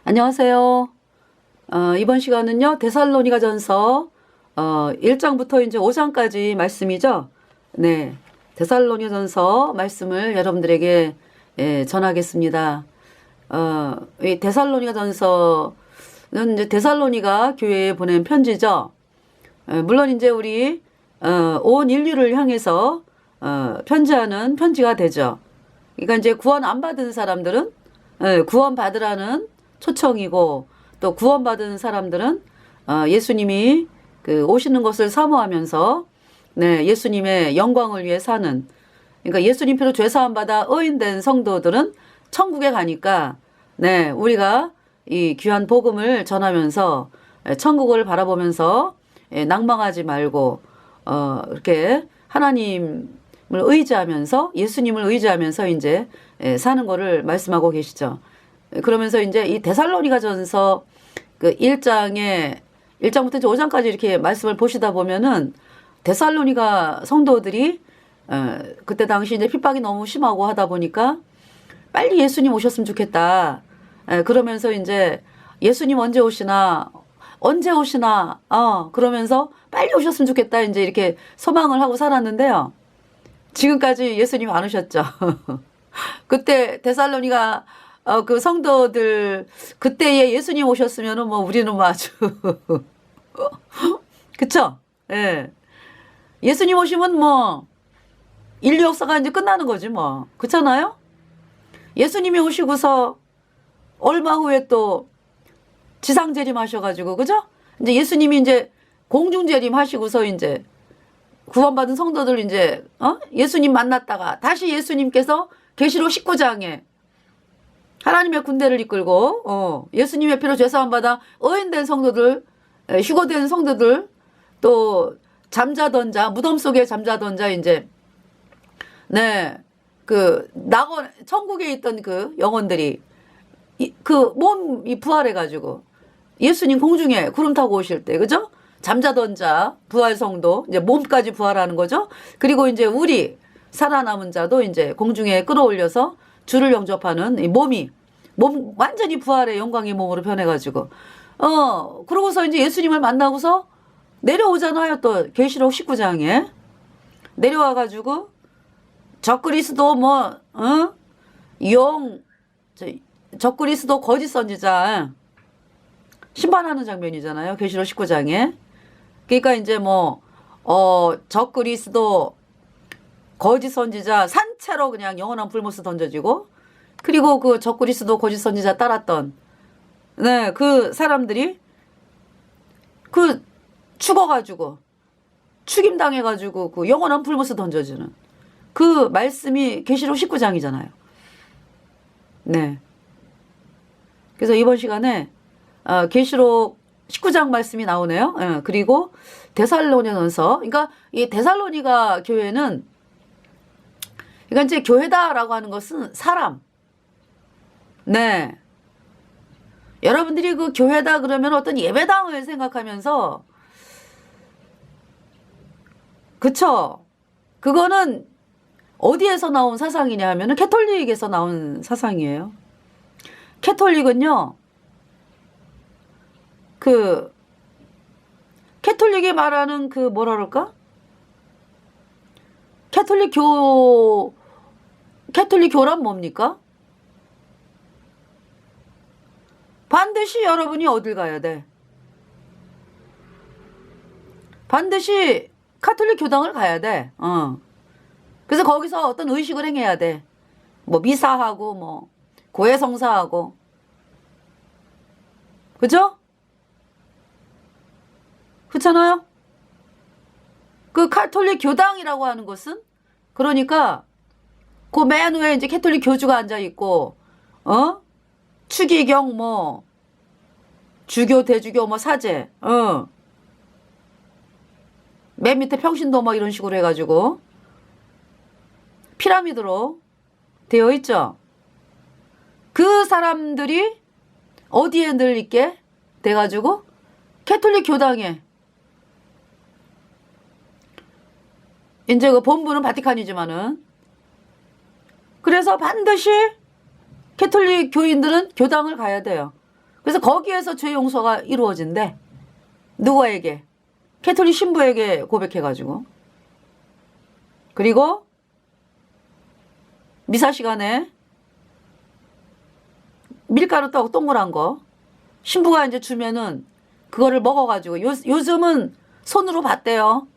안녕하세요. 이번 시간은요, 데살로니가전서 1장부터 이제 5장까지 말씀이죠. 네. 데살로니가전서 말씀을 여러분들에게 전하겠습니다. 이 데살로니가전서는 이제 데살로니가 교회에 보낸 편지죠. 물론 이제 우리 온 인류를 향해서 편지하는 편지가 되죠. 그러니까 이제 구원 안 받은 사람들은 구원 받으라는 초청이고, 또 구원받은 사람들은 예수님이 오시는 것을 사모하면서 예수님의 영광을 위해 사는, 그러니까 예수님 피로 죄 사함 받아 의인된 성도들은 천국에 가니까 우리가 이 귀한 복음을 전하면서 천국을 바라보면서 낭망하지 말고 이렇게 하나님을 의지하면서, 예수님을 의지하면서 이제 사는 거를 말씀하고 계시죠. 그러면서 이제 이 데살로니가전서 1장부터 이제 5장까지 이렇게 말씀을 보시다 보면은 데살로니가 성도들이 그때 당시 이제 핍박이 너무 심하고 하다 보니까 빨리 예수님 오셨으면 좋겠다. 그러면서 이제 예수님 언제 오시나 그러면서 빨리 오셨으면 좋겠다. 이제 이렇게 소망을 하고 살았는데요. 지금까지 예수님 안 오셨죠. 그때 데살로니가 그 성도들 그때에 예수님 오셨으면은 뭐 우리는 뭐 아주 그쵸? 예. 예수님 오시면 뭐 인류 역사가 이제 끝나는 거지 뭐. 그렇잖아요? 예수님이 오시고서 얼마 후에 또 지상 재림하셔가지고, 그죠? 이제 예수님이 이제 공중 재림하시고서 이제 구원받은 성도들 이제 예수님 만났다가 다시 예수님께서 계시록 19장에 하나님의 군대를 이끌고 예수님의 피로 죄사함 받아 의인된 성도들, 휴거된 성도들, 또 잠자던 자, 무덤 속에 잠자던 자 이제 낙원 천국에 있던 그 영혼들이 그 몸이 부활해 가지고 예수님 공중에 구름 타고 오실 때, 그죠? 잠자던 자, 부활 성도, 이제 몸까지 부활하는 거죠. 그리고 이제 우리 살아남은 자도 이제 공중에 끌어올려서 주를 영접하는 이 몸 완전히 부활의 영광의 몸으로 변해가지고, 그러고서 이제 예수님을 만나고서 내려오잖아요. 또 계시록 19장에 내려와가지고 적그리스도 적그리스도 거짓 선지자 심판하는 장면이잖아요. 계시록 19장에. 그러니까 이제 적그리스도 거짓 선지자 산채로 그냥 영원한 불못에 던져지고, 그리고 그 적그리스도 거짓 선지자 따랐던 그 사람들이 죽어가지고 죽임당해가지고 그 영원한 불못에 던져지는 그 말씀이 계시록 19장이잖아요. 그래서 이번 시간에 계시록 19장 말씀이 나오네요. 그리고 데살로니가전서, 그러니까 이 데살로니가 교회는, 그러니까 이제 교회다라고 하는 것은 사람. 여러분들이 그 교회다 그러면 어떤 예배당을 생각하면서, 그쵸? 그거는 어디에서 나온 사상이냐 하면은 캐톨릭에서 나온 사상이에요. 캐톨릭은요, 캐톨릭이 말하는 뭐라 그럴까? 캐톨릭 교란 뭡니까? 반드시 여러분이 어딜 가야 돼? 반드시 카톨릭 교당을 가야 돼. 그래서 거기서 어떤 의식을 행해야 돼. 미사하고 고해성사하고. 그죠? 그렇잖아요? 그 카톨릭 교당이라고 하는 것은, 그러니까 그 맨 위에 이제 캐톨릭 교주가 앉아 있고, 추기경 주교 대주교 사제, 맨 밑에 평신도 이런 식으로 해가지고 피라미드로 되어 있죠. 그 사람들이 어디에 늘 있게 돼가지고 캐톨릭 교당에, 이제 그 본부는 바티칸이지만은, 그래서 반드시 캐톨릭 교인들은 교당을 가야 돼요. 그래서 거기에서 죄 용서가 이루어진대. 누구에게? 캐톨릭 신부에게 고백해가지고. 그리고 미사 시간에 밀가루 떡 동그란 거 신부가 이제 주면은 그거를 먹어가지고 요즘은 손으로 봤대요.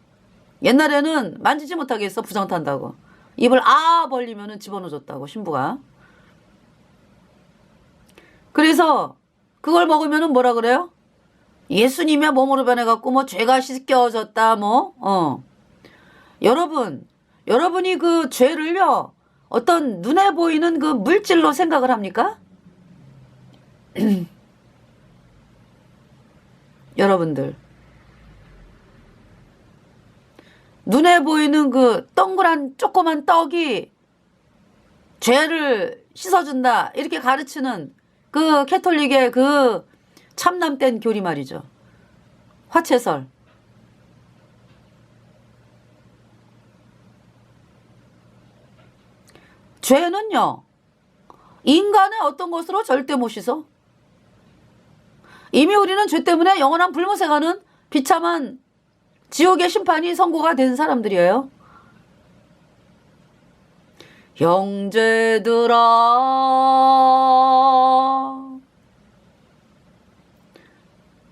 옛날에는 만지지 못하게 했어. 부정 탄다고. 입을 벌리면은 집어넣어줬다고 신부가. 그래서 그걸 먹으면은 뭐라 그래요? 예수님의 몸으로 변해갖고 뭐 죄가 씻겨졌다 여러분이 그 죄를요 어떤 눈에 보이는 그 물질로 생각을 합니까? 여러분들 눈에 보이는 그 동그란 조그만 떡이 죄를 씻어준다 이렇게 가르치는 그 캐톨릭의 그 참남된 교리 말이죠. 화채설. 죄는요 인간의 어떤 것으로 절대 못 씻어. 이미 우리는 죄 때문에 영원한 불못에 가는 비참한 지옥의 심판이 선고가 된 사람들이에요. 형제들아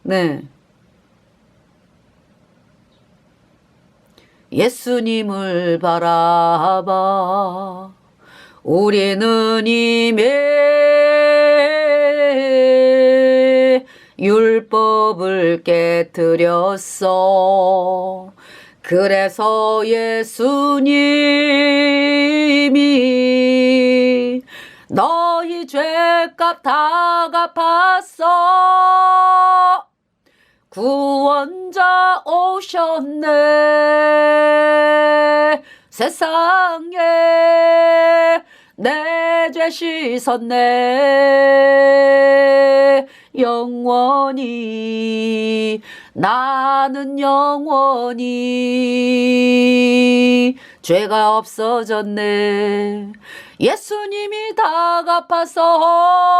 네 예수님을 바라봐 우리는 이미 율법을 깨뜨렸어. 그래서 예수님이 너희 죄값 다 갚았어. 구원자 오셨네. 세상에 내 죄 씻었네. 영원히 나는 영원히 죄가 없어졌네. 예수님이 다 갚아서.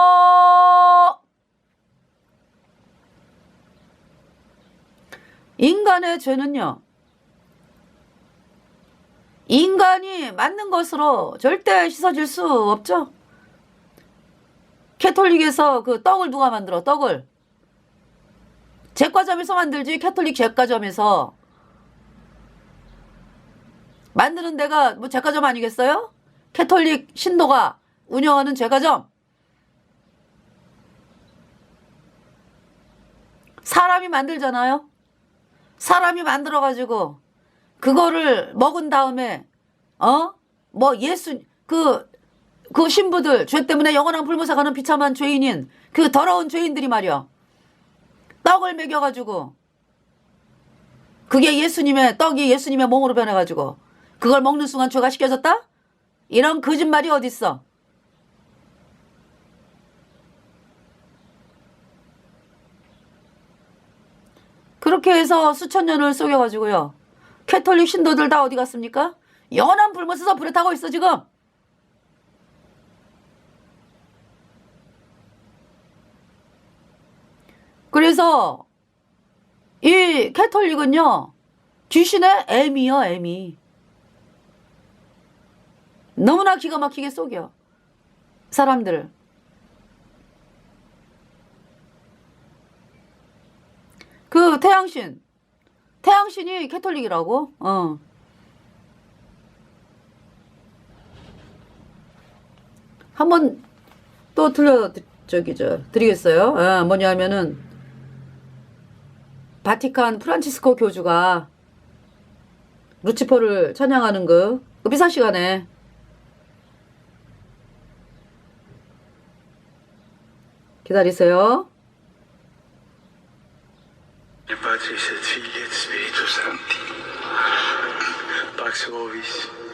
인간의 죄는요 인간이 만든 것으로 절대 씻어질 수 없죠. 캐톨릭에서 그 떡을 누가 만들어? 떡을 제과점에서 만들지. 캐톨릭 제과점에서 만드는 데가 뭐 제과점 아니겠어요? 캐톨릭 신도가 운영하는 제과점. 사람이 만들잖아요. 사람이 만들어가지고 그거를 먹은 다음에 뭐 예수 그 신부들 죄 때문에 영원한 불못에 가는 비참한 죄인인 그 더러운 죄인들이 말이야 떡을 먹여가지고 그게 예수님의 떡이 예수님의 몸으로 변해가지고 그걸 먹는 순간 죄가 씻겨졌다? 이런 거짓말이 어딨어? 그렇게 해서 수천 년을 속여가지고요 캐톨릭 신도들 다 어디 갔습니까? 영원한 불못에서 불에 타고 있어 지금. 그래서 이 캐톨릭은요 귀신의 애미요 애미. 너무나 기가 막히게 속여 사람들을. 그 태양신이 캐톨릭이라고. 한번 또 드리겠어요. 뭐냐면은 바티칸 프란치스코 교주가 루치퍼를 찬양하는 그 미사 시간에 기다리세요.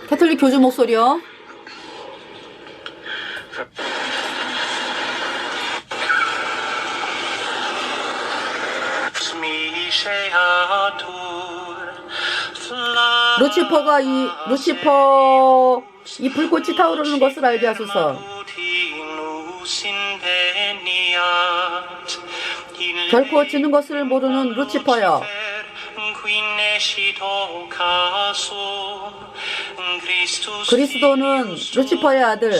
캐톨릭 교주 목소리요. 루치퍼 이 불꽃이 타오르는 것을 알게 하소서. 결코 지는 것을 모르는 루치퍼여, 그리스도는 루치퍼의 아들.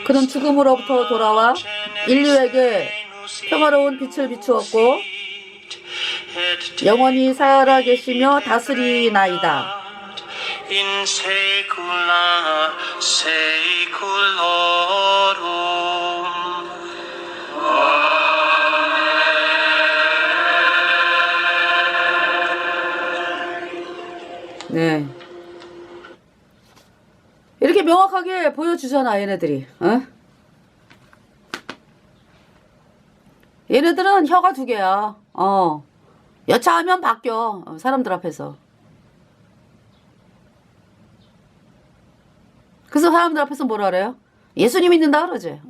그는 죽음으로부터 돌아와 인류에게 평화로운 빛을 비추었고 영원히 살아계시며 다스리나이다. in saecula saeculorum. 네. 이렇게 명확하게 보여주잖아, 얘네들이. 어? 얘네들은 혀가 두 개야. 여차하면 바뀌어. 사람들 앞에서. 그래서 사람들 앞에서 뭐라 그래요? 예수님 믿는다 그러지.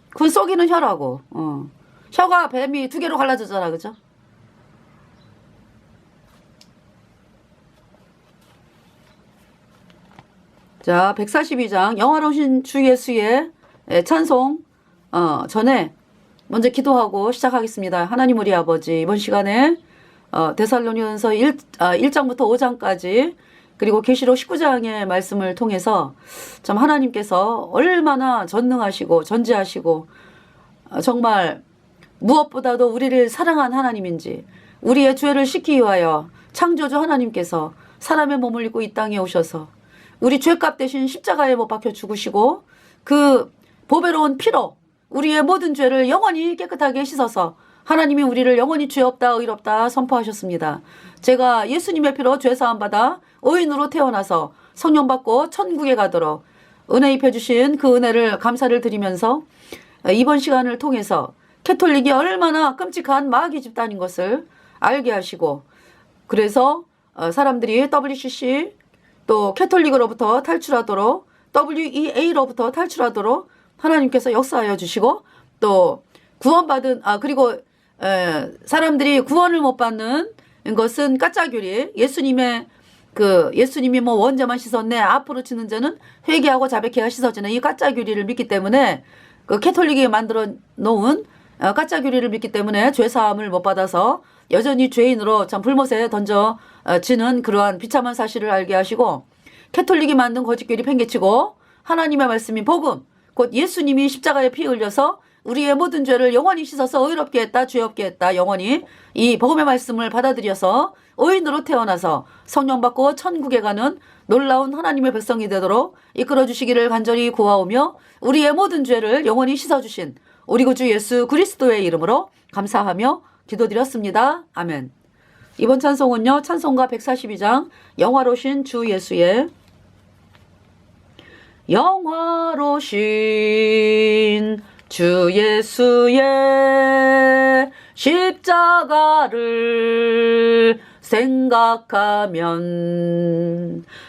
그건 속이는 혀라고. 혀가 뱀이 두 개로 갈라졌잖아, 그죠? 자, 142장 영화로우신 주 예수의 찬송 전에 먼저 기도하고 시작하겠습니다. 하나님 우리 아버지, 이번 시간에 데살로니가서 1장부터 5장까지 그리고 계시록 19장의 말씀을 통해서 참 하나님께서 얼마나 전능하시고 전지하시고 정말 무엇보다도 우리를 사랑한 하나님인지, 우리의 죄를 씻기 위하여 창조주 하나님께서 사람의 몸을 입고 이 땅에 오셔서 우리 죄값 대신 십자가에 못 박혀 죽으시고 그 보배로운 피로 우리의 모든 죄를 영원히 깨끗하게 씻어서 하나님이 우리를 영원히 죄 없다 의롭다 선포하셨습니다. 제가 예수님의 피로 죄사함 받아 의인으로 태어나서 성령 받고 천국에 가도록 은혜 입혀주신 그 은혜를 감사를 드리면서 이번 시간을 통해서 캐톨릭이 얼마나 끔찍한 마귀 집단인 것을 알게 하시고, 그래서 사람들이 WCC 또 캐톨릭으로부터 탈출하도록, WEA로부터 탈출하도록 하나님께서 역사하여 주시고, 또 구원받은 그리고 사람들이 구원을 못 받는 것은 가짜교리, 예수님이 뭐 원자만 씻었네, 앞으로 치는 자는 회개하고 자백해야 씻어지는 이 가짜교리를 믿기 때문에, 그 캐톨릭이 만들어 놓은 가짜교리를 믿기 때문에 죄사함을 못 받아서 여전히 죄인으로 참 불못에 던져지는 그러한 비참한 사실을 알게 하시고, 캐톨릭이 만든 거짓교리 팽개치고 하나님의 말씀인 복음, 곧 예수님이 십자가에 피 흘려서 우리의 모든 죄를 영원히 씻어서 의롭게 했다, 죄 없게 했다, 영원히 이 복음의 말씀을 받아들여서 의인으로 태어나서 성령 받고 천국에 가는 놀라운 하나님의 백성이 되도록 이끌어 주시기를 간절히 구하오며, 우리의 모든 죄를 영원히 씻어주신 우리 구주 예수 그리스도의 이름으로 감사하며 기도드렸습니다. 아멘. 이번 찬송은요, 찬송가 142장 영화로우신 주 예수의 영화로우신 주 예수의 십자가를 생각하면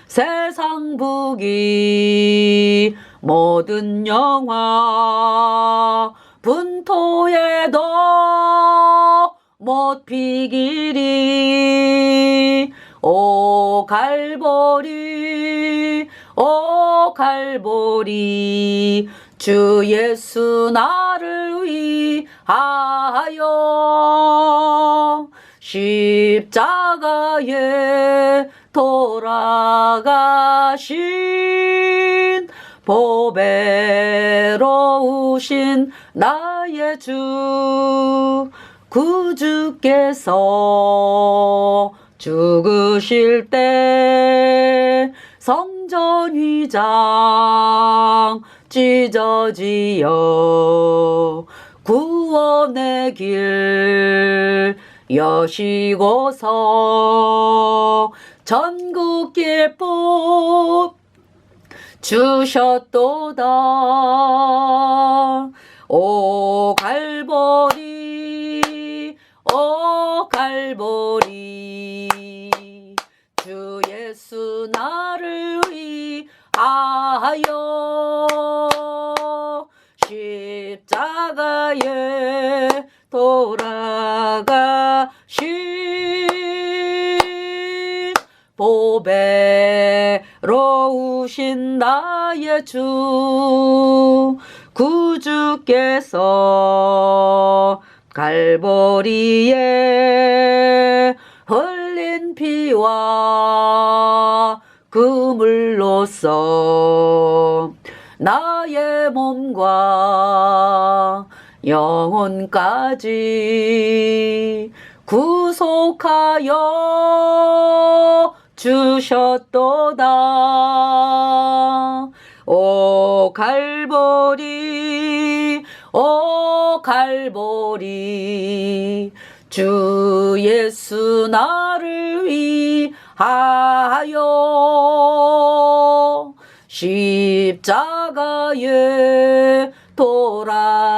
세상 부귀 모든 영화 분토에도 못 비기리. 오 갈보리, 오 갈보리, 주 예수 나를 위하여 십자가에 돌아가신 보배로우신 나의 주 구주께서 죽으실 때 성전 위장 찢어지어 구원의 길 여시고서 전국 길법 주셨도다. 오 갈보리, 오 갈보리, 주 예수 나를 위하여 십자가에 돌아가신 보배로우신 나의 주 구주께서 갈보리에 흘린 피와 그물로써 나의 몸과 영혼까지 구속하여 주셨도다. 오 갈보리, 오 갈보리, 주 예수 나를 위하여 십자가에 돌아가신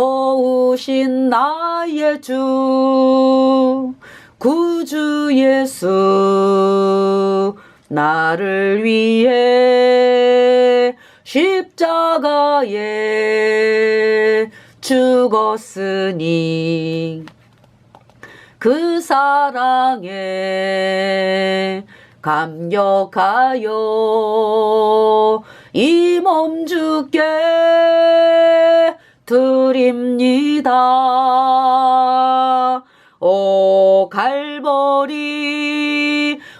보배로우신 나의 주 구주 예수 나를 위해 십자가에 죽었으니 그 사랑에 감격하여 이 몸 주께 드립니다. 오 갈보리,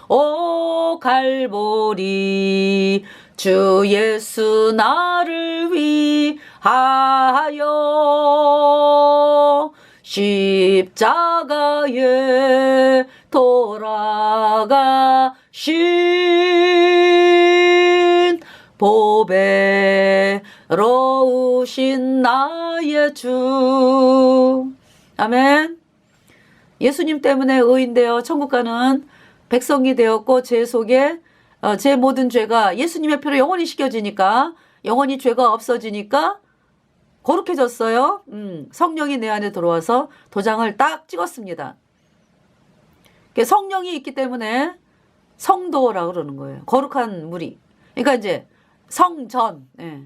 오 갈보리, 주 예수 나를 위하여 십자가에 돌아가신 보배로우신 나의 주. 아멘. 예수님 때문에 의인되어 천국 가는 백성이 되었고 제 속에 제 모든 죄가 예수님의 피로 영원히 씻겨지니까 영원히 죄가 없어지니까 거룩해졌어요. 성령이 내 안에 들어와서 도장을 딱 찍었습니다. 성령이 있기 때문에 성도라고 그러는 거예요. 거룩한 무리. 그러니까 이제 성전. 예.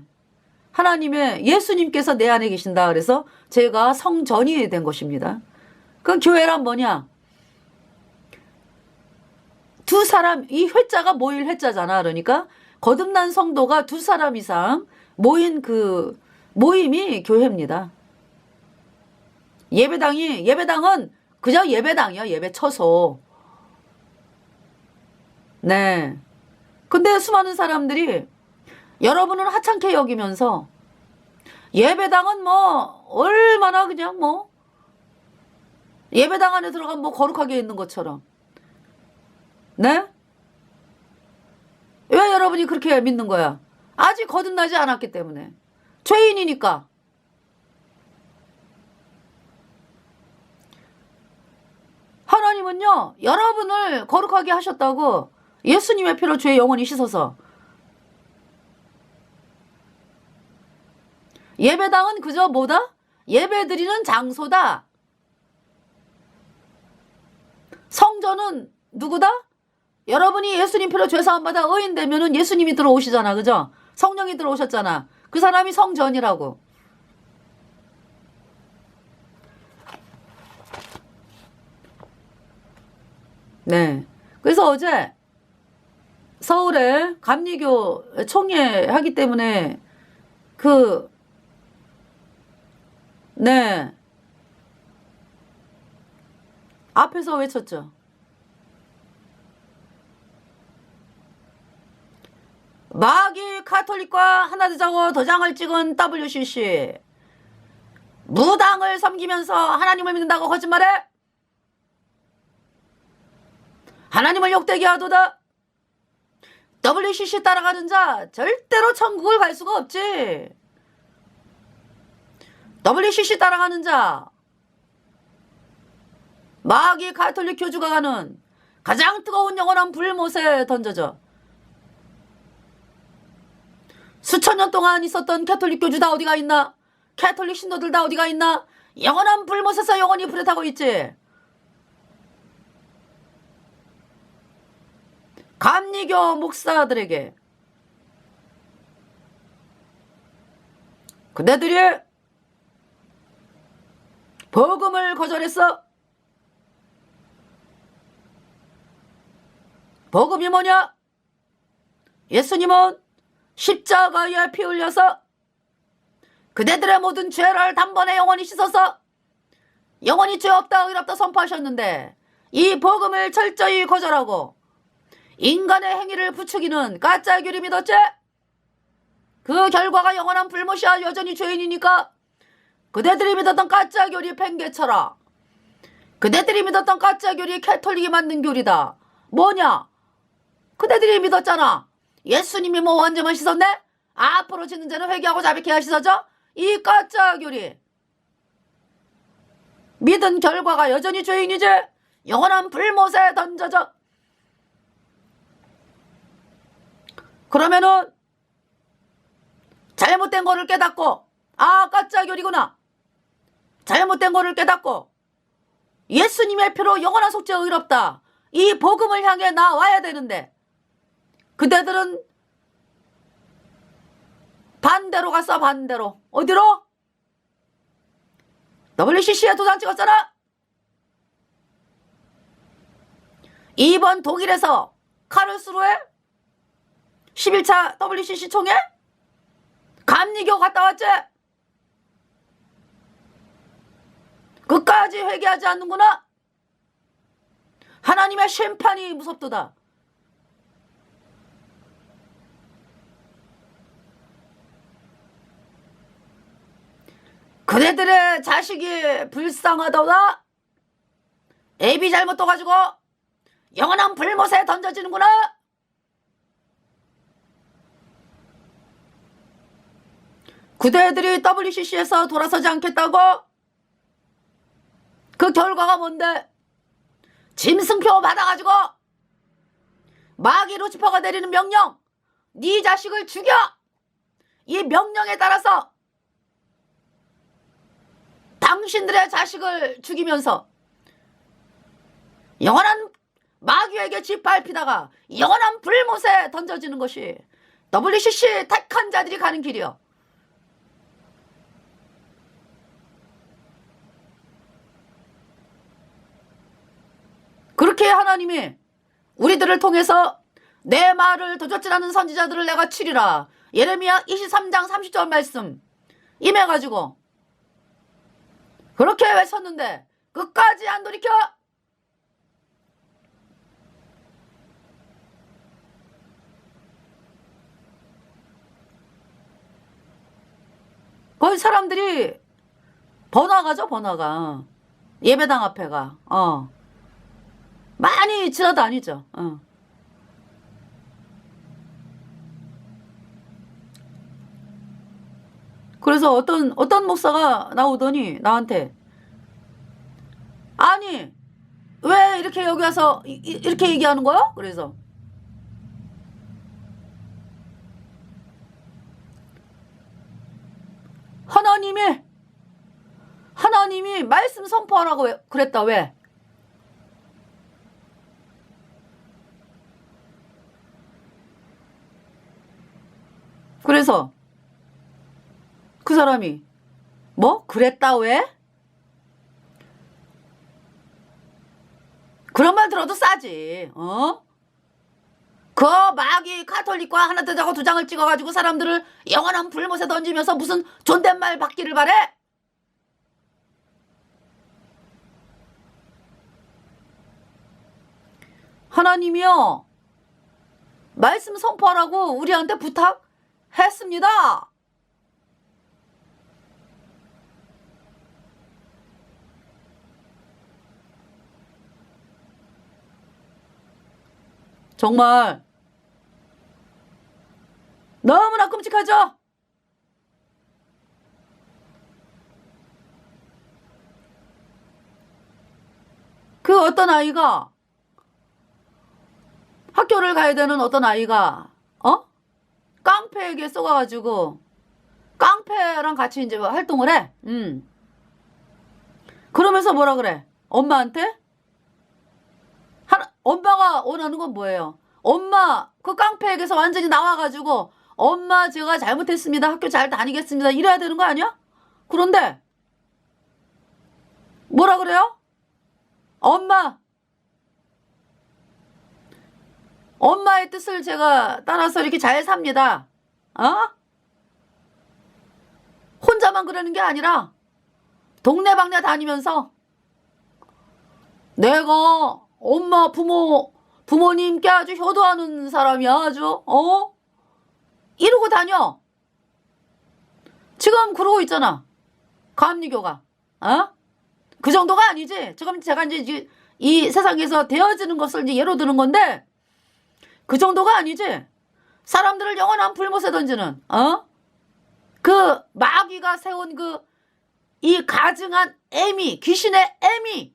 하나님의 예수님께서 내 안에 계신다. 그래서 제가 성전이 된 것입니다. 그럼 교회란 뭐냐? 두 사람, 이 회자가 모일 회자잖아. 그러니까 거듭난 성도가 두 사람 이상 모인 그 모임이 교회입니다. 예배당은 그저 예배당이야. 예배 처소. 네. 근데 수많은 사람들이 여러분은 하찮게 여기면서 예배당은 뭐 얼마나 그냥 뭐 예배당 안에 들어가면 뭐 거룩하게 있는 것처럼. 네? 왜 여러분이 그렇게 믿는 거야? 아직 거듭나지 않았기 때문에. 죄인이니까. 하나님은요, 여러분을 거룩하게 하셨다고 예수님의 피로 죄의 영혼이 씻어서. 예배당은 그저 뭐다? 예배드리는 장소다. 성전은 누구다? 여러분이 예수님 피로 죄사함 받아 의인 되면은 예수님이 들어오시잖아. 그죠? 성령이 들어오셨잖아. 그 사람이 성전이라고. 네. 그래서 어제 서울에 감리교 총회 하기 때문에 네. 앞에서 외쳤죠. 마귀 카톨릭과 하나 되자고 도장을 찍은 WCC. 무당을 섬기면서 하나님을 믿는다고 거짓말해? 하나님을 욕되게 하도다. WCC 따라가는 자 절대로 천국을 갈 수가 없지. WCC 따라가는 자, 마귀 가톨릭 교주가 가는 가장 뜨거운 영원한 불못에 던져져. 수천 년 동안 있었던 가톨릭 교주 다 어디가 있나? 가톨릭 신도들 다 어디가 있나? 영원한 불못에서 영원히 불에 타고 있지. 감리교 목사들에게 그대들이 복음을 거절했어. 복음이 뭐냐? 예수님은 십자가에 피 흘려서 그대들의 모든 죄를 단번에 영원히 씻어서 영원히 죄 없다 의롭다 선포하셨는데, 이 복음을 철저히 거절하고 인간의 행위를 부추기는 가짜 교리 믿었지? 그 결과가 영원한 불못이야. 여전히 죄인이니까 그대들이 믿었던 가짜 교리 팽개쳐라. 그대들이 믿었던 가짜 교리 캐톨릭이 만든 교리다. 뭐냐? 그대들이 믿었잖아. 예수님이 뭐 언제만 씻었네? 앞으로 짓는 죄는 회개하고 자백해야 씻어져? 이 가짜 교리 믿은 결과가 여전히 죄인이지? 영원한 불못에 던져져. 그러면은 잘못된 거를 깨닫고, 아, 가짜 교리구나. 잘못된 거를 깨닫고 예수님의 피로 영원한 속죄 의롭다. 이 복음을 향해 나와야 되는데 그대들은 반대로 갔어. 반대로. 어디로? WCC에 도장 찍었잖아. 이번 독일에서 카르스루에 11차 WCC 총회 감리교 갔다 왔지? 끝까지 회개하지 않는구나. 하나님의 심판이 무섭도다. 그대들의 자식이 불쌍하다오다. 애비 잘못 떠가지고 영원한 불못에 던져지는구나. 그대들이 WCC에서 돌아서지 않겠다고? 그 결과가 뭔데? 짐승표 받아가지고 마귀 루치퍼가 내리는 명령, 네 자식을 죽여. 이 명령에 따라서 당신들의 자식을 죽이면서 영원한 마귀에게 짓밟히다가 영원한 불못에 던져지는 것이 WCC 택한 자들이 가는 길이요. 그렇게 하나님이 우리들을 통해서 내 말을 도적질 않는 선지자들을 내가 치리라. 예레미야 23장 30절 말씀 임해가지고 그렇게 외쳤는데 끝까지 안 돌이켜. 거기 사람들이 번화가죠. 번화가. 예배당 앞에가. 많이 지나다니죠. 그래서 어떤 목사가 나오더니 나한테, 아니 왜 이렇게 여기 와서 이렇게 얘기하는 거야? 그래서 하나님이 말씀 선포하라고 그랬다. 왜? 그래서 그 사람이 뭐? 그랬다 왜? 그런 말 들어도 싸지. 그 마귀 카톨릭과 하나 되자고 두 장을 찍어가지고 사람들을 영원한 불못에 던지면서 무슨 존댓말 받기를 바래? 하나님이요, 말씀 선포하라고 우리한테 부탁했습니다. 정말 너무나 끔찍하죠? 그 어떤 아이가, 학교를 가야 되는 어떤 아이가 깡패에게 쏘가가지고 깡패랑 같이 이제 활동을 해. 그러면서 뭐라 그래? 엄마한테? 엄마가 원하는 건 뭐예요? 엄마, 그 깡패에게서 완전히 나와가지고 엄마 제가 잘못했습니다. 학교 잘 다니겠습니다. 이래야 되는 거 아니야? 그런데 뭐라 그래요? 엄마, 엄마의 뜻을 제가 따라서 이렇게 잘 삽니다. 혼자만 그러는 게 아니라 동네방네 다니면서 내가 엄마 부모님께 아주 효도하는 사람이야 아주 이러고 다녀. 지금 그러고 있잖아. 감리교가. 그 정도가 아니지. 지금 제가 이제 이 세상에서 되어지는 것을 이제 예로 드는 건데 그 정도가 아니지. 사람들을 영원한 불못에 던지는 그 마귀가 세운 이 가증한 애미, 귀신의 애미.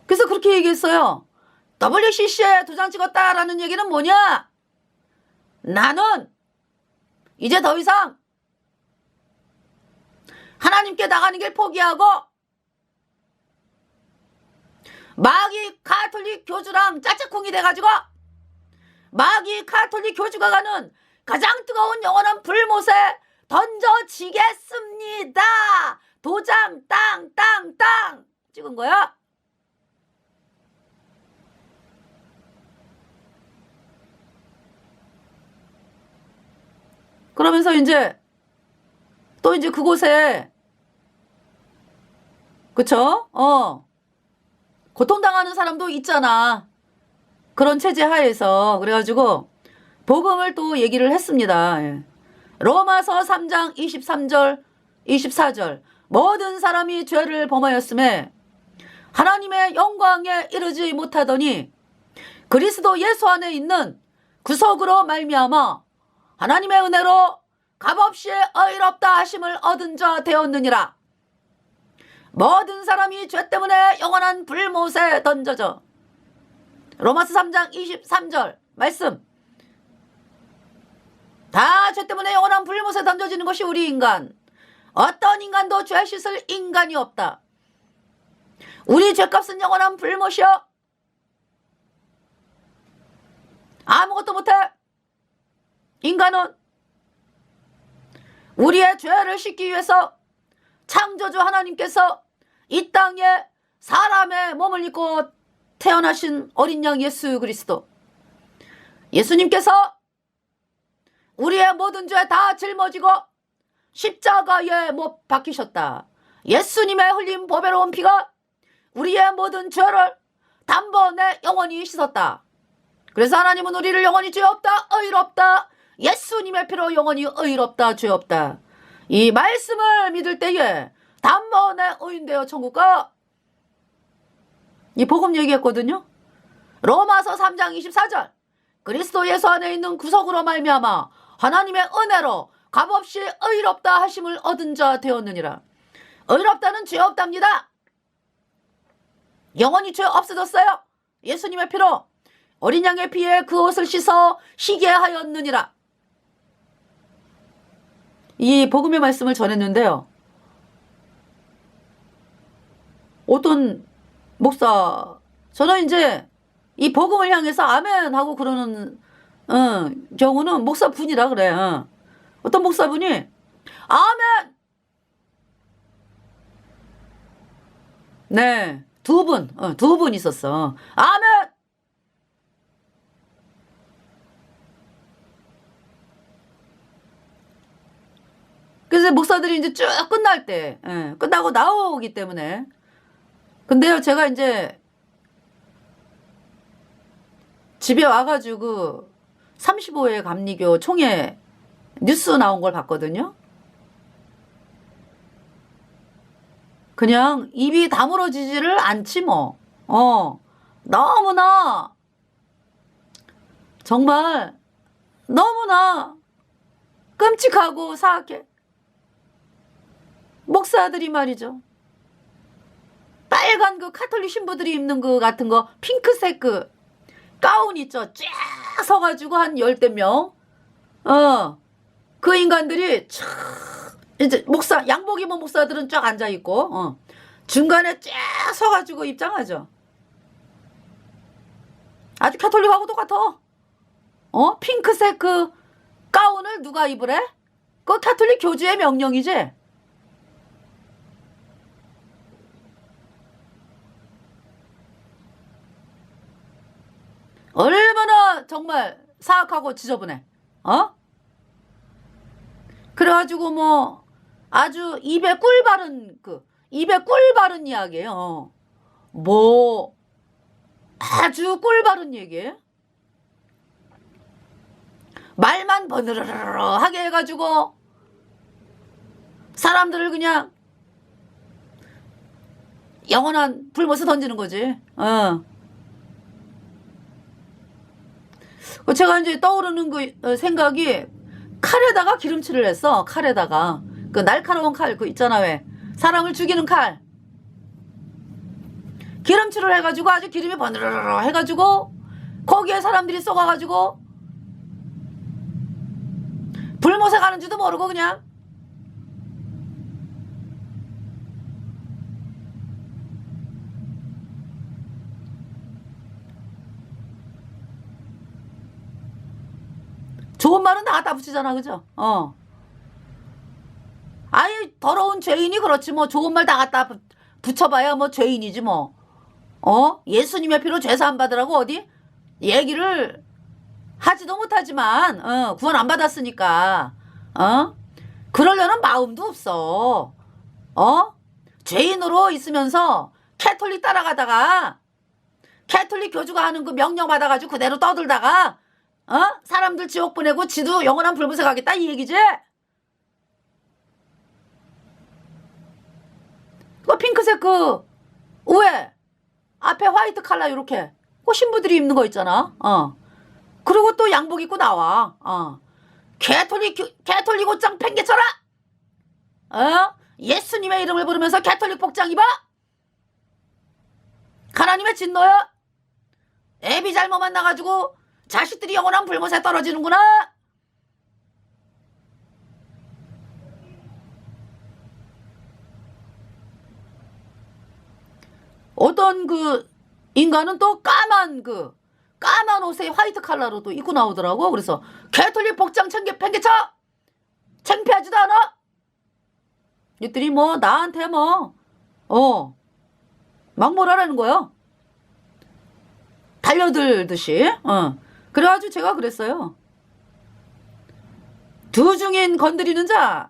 그래서 그렇게 얘기했어요. WCC에 도장 찍었다라는 얘기는 뭐냐? 나는 이제 더 이상 하나님께 나가는 길 포기하고 마귀 가톨릭 교주랑 짝짝꿍이 돼가지고 마귀 가톨릭 교주가 가는 가장 뜨거운 영원한 불못에 던져지겠습니다. 도장 땅땅땅 찍은 거야. 그러면서 이제 또 이제 그곳에 그쵸? 고통당하는 사람도 있잖아. 그런 체제 하에서 그래가지고 복음을 또 얘기를 했습니다. 예. 로마서 3장 23절 24절 모든 사람이 죄를 범하였음에 하나님의 영광에 이르지 못하더니 그리스도 예수 안에 있는 구속으로 말미암아 하나님의 은혜로 값없이 의롭다 하심을 얻은 자 되었느니라. 모든 사람이 죄 때문에 영원한 불못에 던져져. 로마서 3장 23절 말씀. 다 죄 때문에 영원한 불못에 던져지는 것이 우리 인간. 어떤 인간도 죄 씻을 인간이 없다. 우리 죄값은 영원한 불못이여. 아무것도 못해. 인간은 우리의 죄를 씻기 위해서 창조주 하나님께서 이 땅에 사람의 몸을 입고 태어나신 어린 양 예수 그리스도 예수님께서 우리의 모든 죄 다 짊어지고 십자가에 못 박히셨다. 예수님의 흘린 보배로운 피가 우리의 모든 죄를 단번에 영원히 씻었다. 그래서 하나님은 우리를 영원히 죄 없다 의롭다 예수님의 피로 영원히 의롭다 죄 없다. 이 말씀을 믿을 때에 단번에 의인되어 천국 가. 이 복음 얘기했거든요. 로마서 3장 24절 그리스도 예수 안에 있는 구속으로 말미암아 하나님의 은혜로 값없이 의롭다 하심을 얻은 자 되었느니라. 의롭다는 죄 없답니다. 영원히 죄 없어졌어요. 예수님의 피로 어린 양의 피에 그 옷을 씻어 희게 하였느니라. 이 복음의 말씀을 전했는데요. 어떤 목사, 저는 이제 이 복음을 향해서 아멘 하고 그러는 경우는 목사분이라 그래. 어떤 목사분이 아멘. 네, 두 분 있었어. 아멘. 그래서 목사들이 이제 쭉 끝날 때, 끝나고 나오기 때문에. 근데요, 제가 이제 집에 와가지고 35회 감리교 총회 뉴스 나온 걸 봤거든요. 그냥 입이 다물어지지를 않지 뭐. 너무나 정말 너무나 끔찍하고 사악해. 목사들이 말이죠. 빨간 그 카톨릭 신부들이 입는 그 같은 거 핑크색 그 가운 있죠. 쫙 서가지고 한 10대 명. 그 인간들이 쫙 이제 양복 입은 목사들은 쫙 앉아있고 중간에 쫙 서가지고 입장하죠. 아주 카톨릭하고 똑같아. 핑크색 그 가운을 누가 입으래? 그거 카톨릭 교주의 명령이지. 얼마나 정말 사악하고 지저분해. 어? 그래가지고 뭐 아주 입에 꿀 바른 이야기예요. 뭐 아주 꿀 바른 얘기예요. 말만 버느르르하게 해가지고 사람들을 그냥 영원한 불못에 던지는 거지. 제가 이제 떠오르는 그 생각이 칼에다가 기름칠을 했어. 칼에다가 그 날카로운 칼 그 있잖아 왜 사람을 죽이는 칼 기름칠을 해가지고 아주 기름이 버느르르 해가지고 거기에 사람들이 쏘가가지고 불못에 가는지도 모르고 그냥 좋은 말은 다 갖다 붙이잖아 그죠? 아이 더러운 죄인이 그렇지 뭐 좋은 말 다 갖다 붙여봐야 뭐 죄인이지 뭐. 예수님의 피로 죄사함 받으라고 어디 얘기를 하지도 못하지만 구원 안 받았으니까 그러려는 마음도 없어. 죄인으로 있으면서 캐톨릭 따라가다가 캐톨릭 교주가 하는 그 명령 받아가지고 그대로 떠들다가 사람들 지옥 보내고 지도 영원한 불못에 가겠다 이 얘기지? 그 핑크색 그 위에 앞에 화이트 칼라 요렇게 그 신부들이 입는 거 있잖아. 그리고 또 양복 입고 나와. 캐톨릭 옷장 팽개쳐라. 예수님의 이름을 부르면서 캐톨릭 복장 입어. 하나님의 진노야. 애비 잘못 만나가지고 자식들이 영원한 불못에 떨어지는구나. 어떤 그 인간은 또 까만 옷에 화이트 칼라로도 입고 나오더라고. 그래서 캐톨릭 복장 팽개쳐 창피하지도 않아. 이들이 뭐 나한테 막 뭐라는 거야. 달려들듯이. 그래가지고 제가 그랬어요. 두 중인 건드리는 자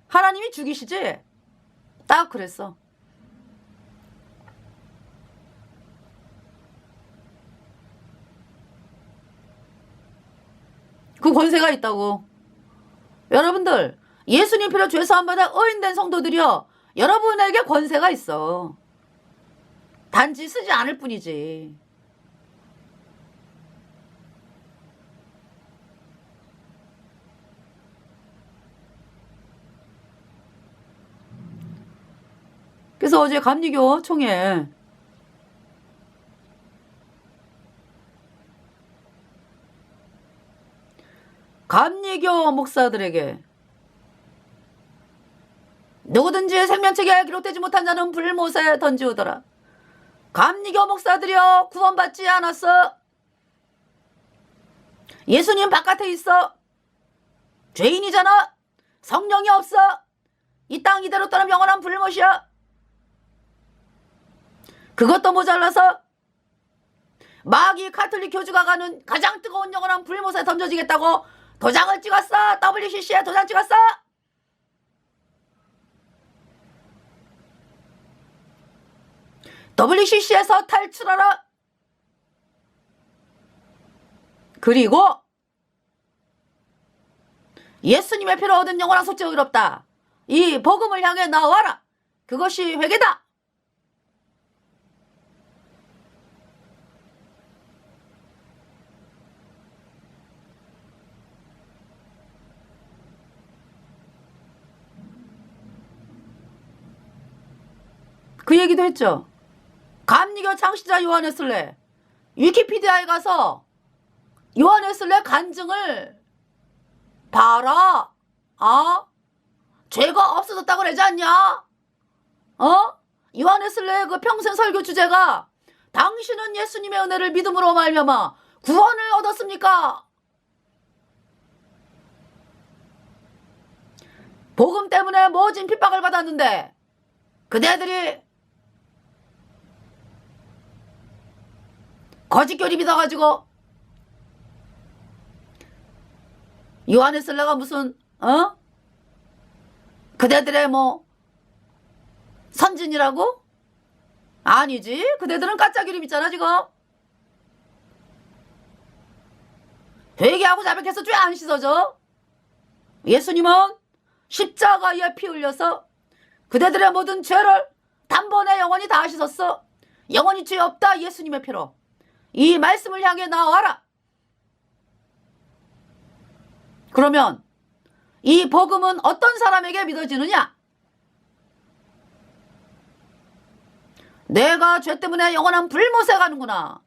하나님이 죽이시지. 딱 그랬어. 그 권세가 있다고. 여러분들 예수님 피로 죄사함 받아 의인된 성도들이여 여러분에게 권세가 있어. 단지 쓰지 않을 뿐이지. 그래서 어제 감리교 총회 감리교 목사들에게 누구든지 생명책에 기록되지 못한 자는 불못에 던지우더라. 감리교 목사들이여 구원받지 않았어. 예수님 바깥에 있어. 죄인이잖아. 성령이 없어. 이 땅 이대로 떠나면 영원한 불못이야. 그것도 모자라서 마귀 카톨릭 교주가 가는 가장 뜨거운 영원한 불못에 던져지겠다고 도장을 찍었어. WCC에 도장 찍었어. WCC에서 탈출하라. 그리고 예수님의 피로 얻은 영원한 속죄가 의롭다. 이 복음을 향해 나와라. 그것이 회개다. 그 얘기도 했죠. 감리교 창시자 요한 웨슬레 위키피디아에 가서 요한 웨슬레 간증을 봐라. 죄가 없어졌다고 그러지 않냐? 요한 웨슬레의 그 평생 설교 주제가 당신은 예수님의 은혜를 믿음으로 말미암아 구원을 얻었습니까? 복음 때문에 모진 핍박을 받았는데 그대들이 거짓교리 믿어가지고 요한에서 내가 무슨 그대들의 뭐 선진이라고? 아니지. 그대들은 가짜 기름 있잖아 지금. 회개하고 자백해서 죄 안 씻어져. 예수님은 십자가에 피 흘려서 그대들의 모든 죄를 단번에 영원히 다 씻었어. 영원히 죄 없다 예수님의 피로. 이 말씀을 향해 나와라. 그러면 이 복음은 어떤 사람에게 믿어지느냐? 내가 죄 때문에 영원한 불못에 가는구나.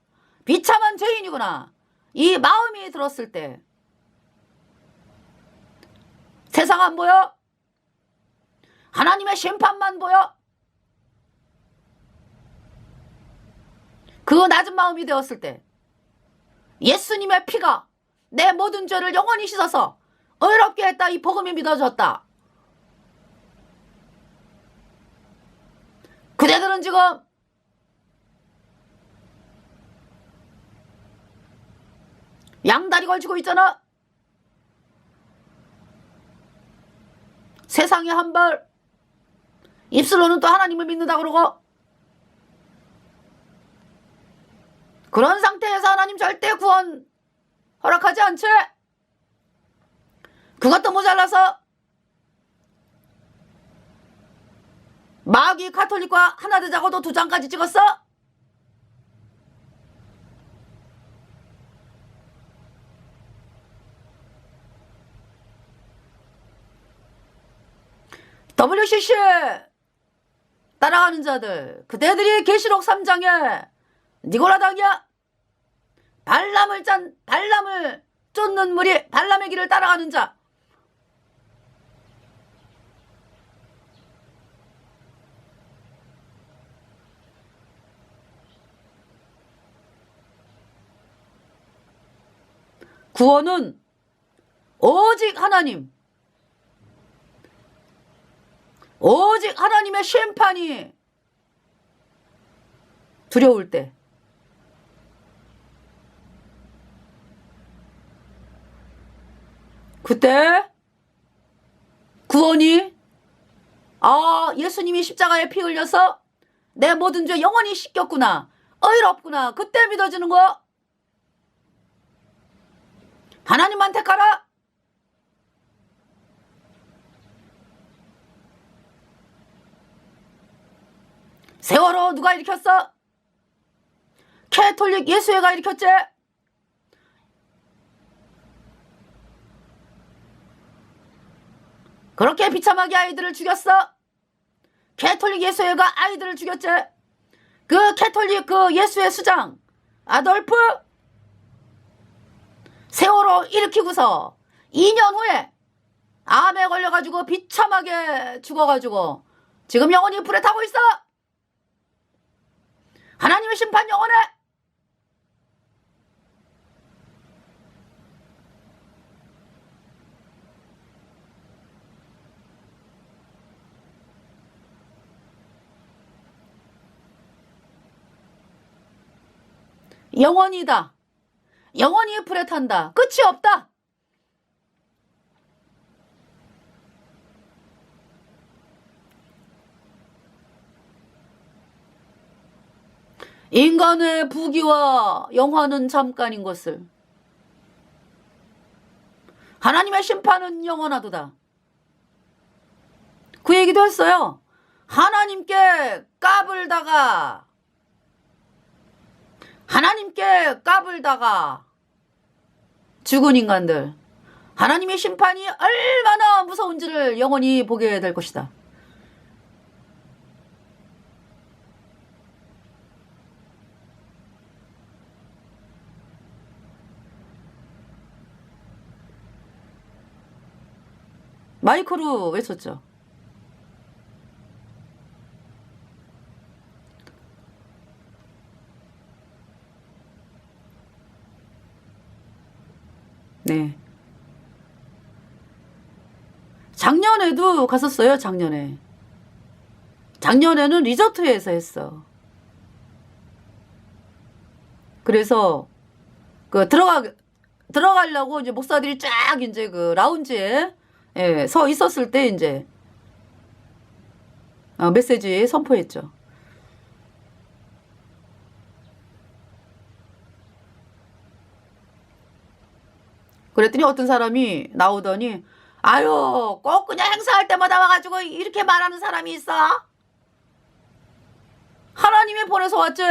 비참한 죄인이구나. 이 마음이 들었을 때 세상 안 보여? 하나님의 심판만 보여? 그 낮은 마음이 되었을 때 예수님의 피가 내 모든 죄를 영원히 씻어서 의롭게 했다. 이 복음이 믿어졌다. 그대들은 지금 양다리 걸치고 있잖아. 세상에 한 발, 입술로는 또 하나님을 믿는다 그러고. 그런 상태에서 하나님 절대 구원 허락하지 않지. 그것도 모자라서 마귀 가톨릭과 하나 되자고도 2장까지 찍었어. WCC 따라가는 자들, 그대들이 계시록 3장에 니고라당이야. 발람을 쫓는 무리, 발람의 길을 따라가는 자. 구원은 오직 하나님, 오직 하나님의 심판이 두려울 때, 그때 구원이 예수님이 십자가에 피 흘려서 내 모든 죄 영원히 씻겼구나, 의롭구나, 그때 믿어지는 거. 하나님만 택하라. 세월호 누가 일으켰어? 캐톨릭 예수회가 일으켰지. 그렇게 비참하게 아이들을 죽였어. 캐톨릭 예수회가 아이들을 죽였지. 그 캐톨릭 그 예수회 수장 아돌프 세월호 일으키고서 2년 후에 암에 걸려가지고 비참하게 죽어가지고 지금 영원히 불에 타고 있어. 하나님의 심판 영원해. 영원이다. 영원히 불에 탄다. 끝이 없다. 인간의 부귀와 영화는 잠깐인 것을, 하나님의 심판은 영원하도다. 그 얘기도 했어요. 하나님께 까불다가 죽은 인간들, 하나님의 심판이 얼마나 무서운지를 영원히 보게 될 것이다. 마이크로 외쳤죠. 네. 작년에도 갔었어요. 작년에는 리조트에서 했어. 그래서 들어가려고 이제 목사들이 쫙 이제 그 라운지에 예, 서 있었을 때 이제 메시지 선포했죠. 그랬더니 어떤 사람이 나오더니 아유 꼭 그냥 행사할 때마다 와가지고 이렇게 말하는 사람이 있어? 하나님이 보내서 왔지?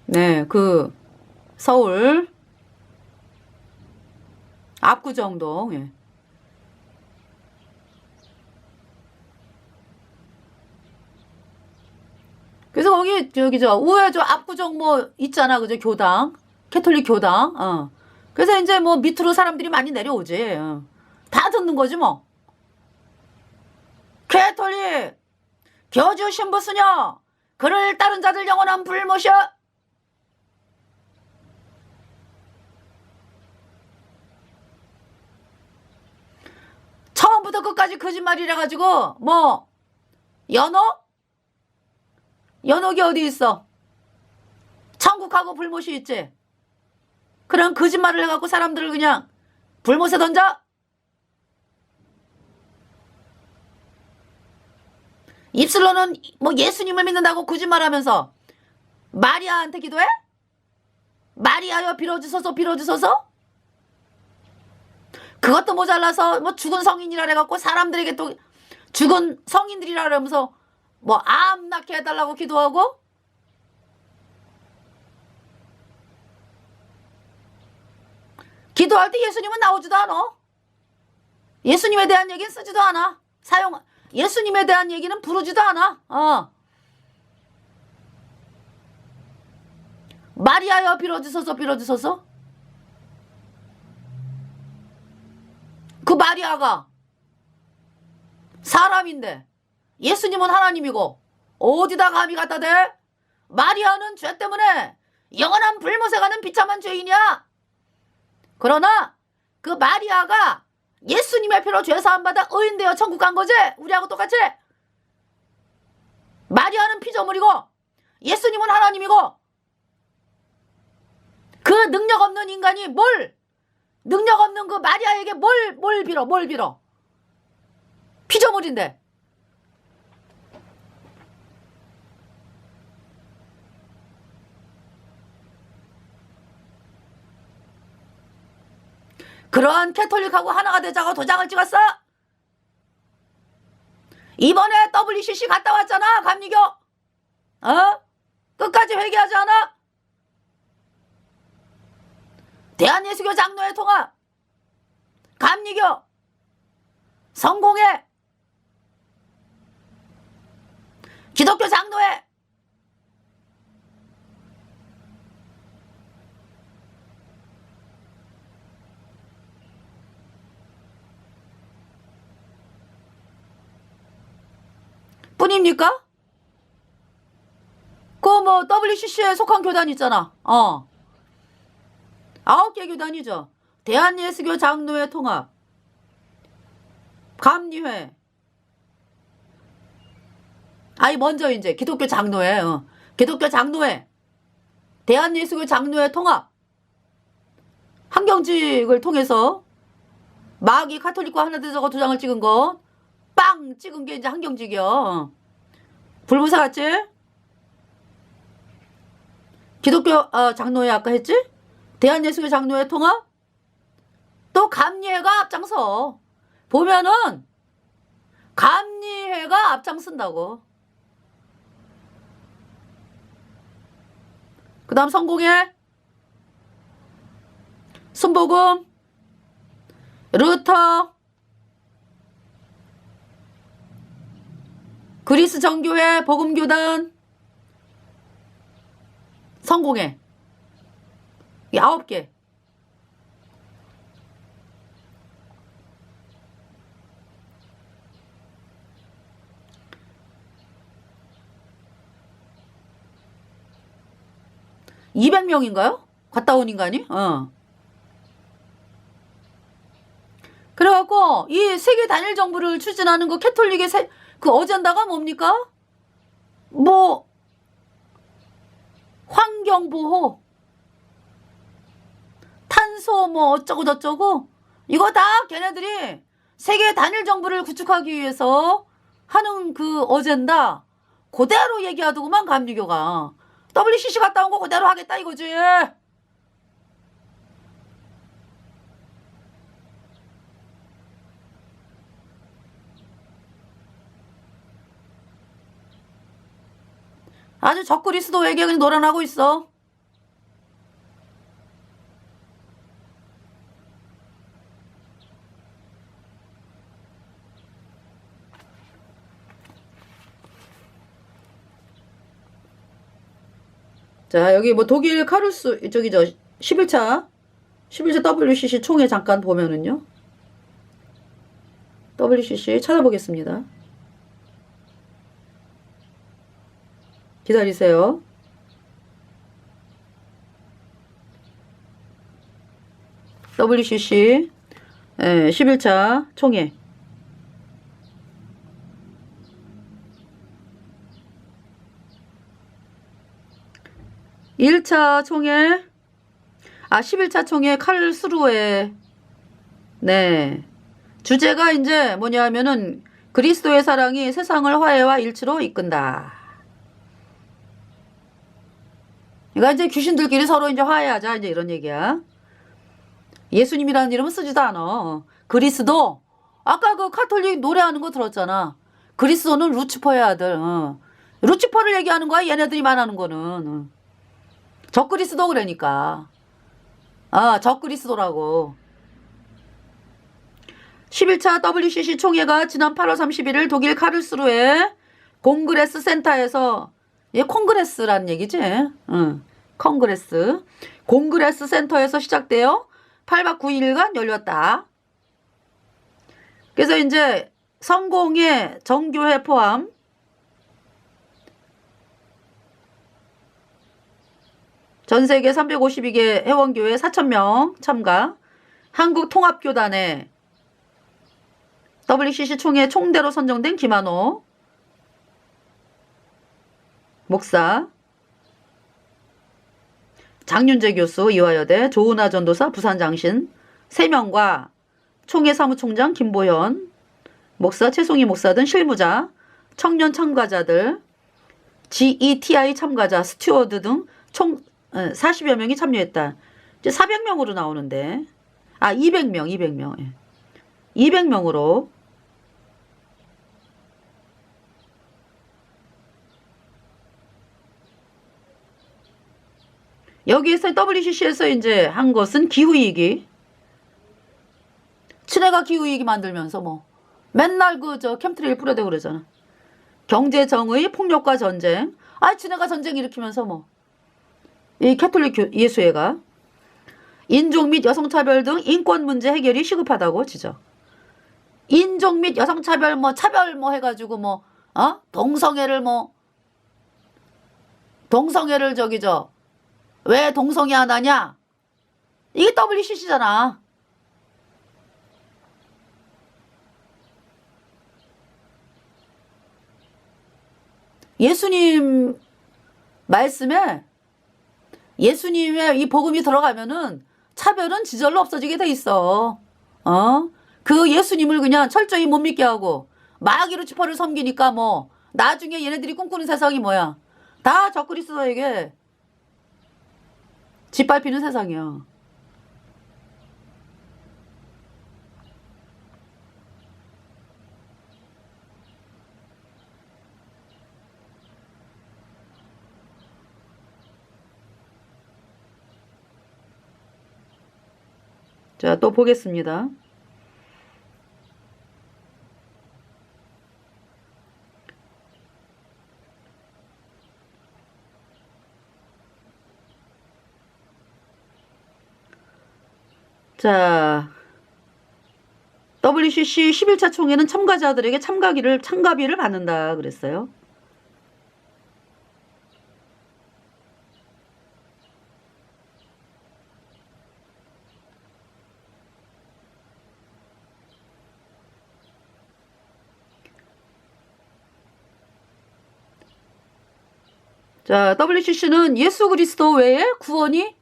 네, 그 서울 압구정동 예. 그래서 거기 저기 저 우회 저 압구정 뭐 있잖아 그죠 교당 캐톨릭 교당 그래서 이제 뭐 밑으로 사람들이 많이 내려오지 다 듣는 거지 뭐 캐톨릭 교주 신부 수녀 그를 따른 자들 영원한 불모셔 처음부터 끝까지 거짓말이라 가지고 뭐 연옥? 연옥이 어디 있어? 천국하고 불못이 있지. 그런 거짓말을 해갖고 사람들을 그냥 불못에 던져? 입술로는 뭐 예수님을 믿는다고 거짓말하면서 마리아한테 기도해? 마리아여 빌어주소서 빌어주소서? 그것도 모자라서 뭐 죽은 성인이라 해갖고 사람들에게 또 죽은 성인들이라 그러면서 뭐 암 낳게 해달라고 기도하고 기도할 때 예수님은 나오지도 않아. 예수님에 대한 얘기는 쓰지도 않아. 예수님에 대한 얘기는 부르지도 않아. 마리아여 빌어주소서 빌어주소서. 그 마리아가 사람인데 예수님은 하나님이고 어디다 감히 갖다 대? 마리아는 죄 때문에 영원한 불못에 가는 비참한 죄인이야. 그러나 그 마리아가 예수님의 피로 죄 사함 받아 의인되어 천국 간 거지? 우리하고 똑같이? 마리아는 피조물이고 예수님은 하나님이고 그 능력 없는 인간이 능력 없는 그 마리아에게 뭘 빌어? 피조물인데. 그러한 캐톨릭하고 하나가 되자고 도장을 찍었어? 이번에 WCC 갔다 왔잖아, 감리교. 끝까지 회개하지 않아? 대한예수교 장로회 통합, 감리교, 성공회, 기독교 장로회, 뿐입니까? 그 뭐 WCC에 속한 교단 있잖아. 9개 교단이죠. 대한예수교 장로회 통합, 감리회. 먼저 이제 기독교 장로회, 기독교 장로회, 대한예수교 장로회 통합, 한경직을 통해서 마귀 카톨릭과 하나 되자고 도장을 찍은 거, 빵 찍은 게 이제 한경직이요. 불무사 같지? 기독교 장로회 아까 했지? 대한예수교 장로회 통합? 또 감리회가 앞장서. 보면은 감리회가 앞장선다고. 그 다음 성공회, 순복음, 루터, 그리스 정교회, 복음교단, 성공회. 이 9개. (200명인가요) 갔다 온 인간이? 그래갖고 그래갖고 이 세계 단일 정부를 추진하는 그 캐톨릭의 그 어젠다가 뭡니까? 뭐 환경보호, 탄소 뭐 어쩌고 저쩌고 이거 다 걔네들이 세계 단일 정부를 구축하기 위해서 하는 그 어젠다 그대로 얘기하더구만 감리교가. WCC 갔다 온 거 그대로 하겠다 이거지. 아주 적그리스도에게 그냥 노란하고 있어. 자, 여기 뭐 독일 카루스 저기 11차 WCC 총회 잠깐 보면은요. WCC 찾아보겠습니다. 기다리세요. WCC 11차 총회. (1차) 총회 11차 총회 칼스루에 네 주제가 이제 뭐냐면은 그리스도의 사랑이 세상을 화해와 일치로 이끈다. 그러니까 이제 귀신들끼리 서로 이제 화해하자 이제 이런 얘기야. 예수님이라는 이름은 쓰지도 않아. 그리스도 아까 그 카톨릭 노래하는 거 들었잖아. 그리스도는 루치퍼의 아들. 루치퍼를 얘기하는 거야 얘네들이 말하는 거는. 적그리스도 그러니까. 적그리스도라고. 11차 WCC 총회가 지난 8월 31일 독일 카를스루에 콩그레스 센터에서 콩그레스란 얘기지. 콩그레스. 공그레스 센터에서 시작되어 8박 9일간 열렸다. 그래서 이제 성공회 정교회 포함 전 세계 352개 회원교회 4,000명 참가, 한국통합교단의 WCC 총회 총대로 선정된 김한호 목사, 장윤재 교수 이화여대, 조은하 전도사 부산장신 3명과 총회 사무총장 김보현 목사, 최송희 목사 등 실무자, 청년 참가자들, GETI 참가자, 스튜어드 등 총 40여 명이 참여했다. 이제 400명으로 나오는데 200명 200명으로 여기에서 WCC에서 이제 한 것은 기후위기. 친해가 기후위기 만들면서 뭐 맨날 캠트레일 뿌려대고 그러잖아. 경제정의, 폭력과 전쟁. 친해가 전쟁 일으키면서 뭐 이 캐톨릭 예수회가 인종 및 여성차별 등 인권 문제 해결이 시급하다고 지적. 인종 및 여성차별 차별 해가지고 동성애를 동성애를 왜 동성애 안 하냐? 이게 WCC잖아. 예수님 말씀에 예수님의 이 복음이 들어가면은 차별은 지절로 없어지게 돼 있어. 그 예수님을 그냥 철저히 못 믿게 하고 마귀로 지퍼를 섬기니까 나중에 얘네들이 꿈꾸는 세상이 뭐야? 다 적그리스도에게 짓밟히는 세상이야. 자, 또 보겠습니다. 자, WCC 11차 총회는 참가자들에게 참가비를 받는다 그랬어요. 자, WCC는 예수 그리스도 외에 구원이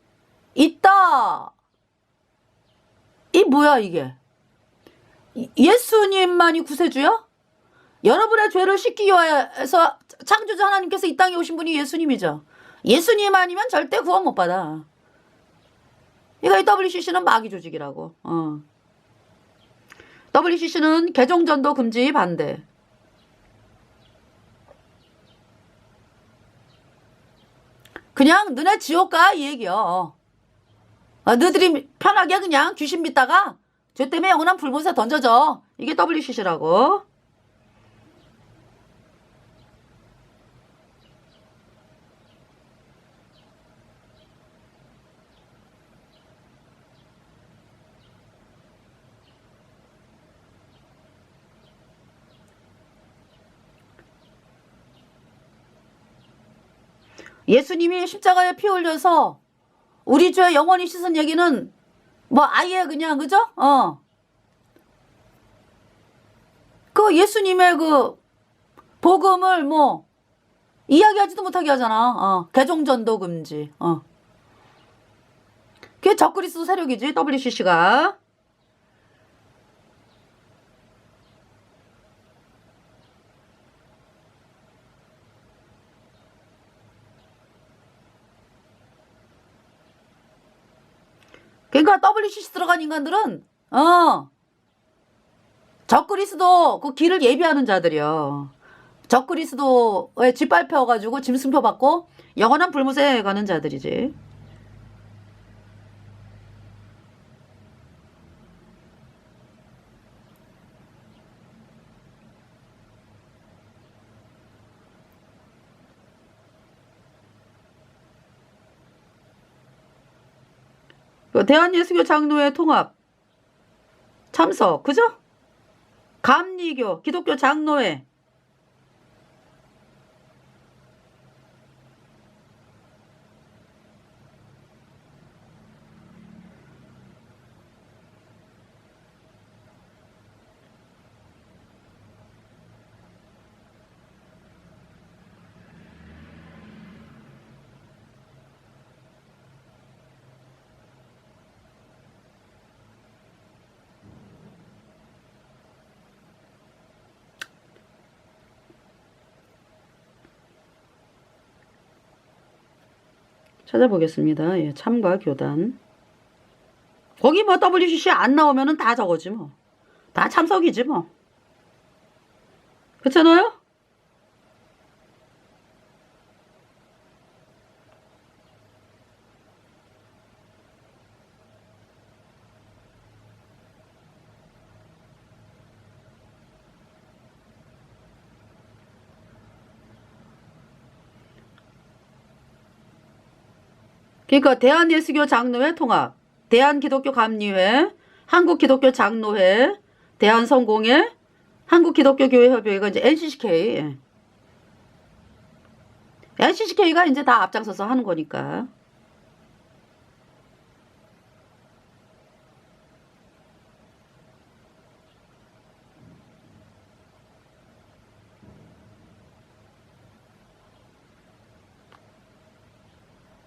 있다. 이 뭐야 이게? 예수님만이 구세주야? 여러분의 죄를 씻기 위해서 창조자 하나님께서 이 땅에 오신 분이 예수님이죠. 예수님 아니면 절대 구원 못 받아. 이거 WCC는 마귀 조직이라고. WCC는 개종전도 금지 반대. 그냥 너네 지옥 가 이 얘기야. 너희들이 편하게 그냥 귀신 믿다가 죄 때문에 영원한 불못에 던져져. 이게 WCC라고. 예수님이 십자가에 피 흘려서 우리 죄 영원히 씻은 얘기는 뭐 아예 그냥 그죠? 그 예수님의 그 복음을 뭐 이야기하지도 못하게 하잖아. 개종전도 금지. 그게 적그리스도 세력이지 WCC가. 그러니까 WCC 들어간 인간들은 적그리스도 그 길을 예비하는 자들이요. 적그리스도에 짓밟혀가지고 짐승표 받고 영원한 불못에 가는 자들이지. 대한예수교 장로회 통합 참석 그죠? 감리교 기독교 장로회 찾아보겠습니다. 예, 참가 교단. 거기 뭐 WCC 안 나오면은 다 저거지 뭐. 다 참석이지 뭐. 그렇잖아요? 그러니까 대한예수교 장로회 통합, 대한기독교 감리회, 한국기독교 장로회, 대한성공회, 한국기독교교회협의회가 이제 NCCK. 예. NCCK가 이제 다 앞장서서 하는 거니까.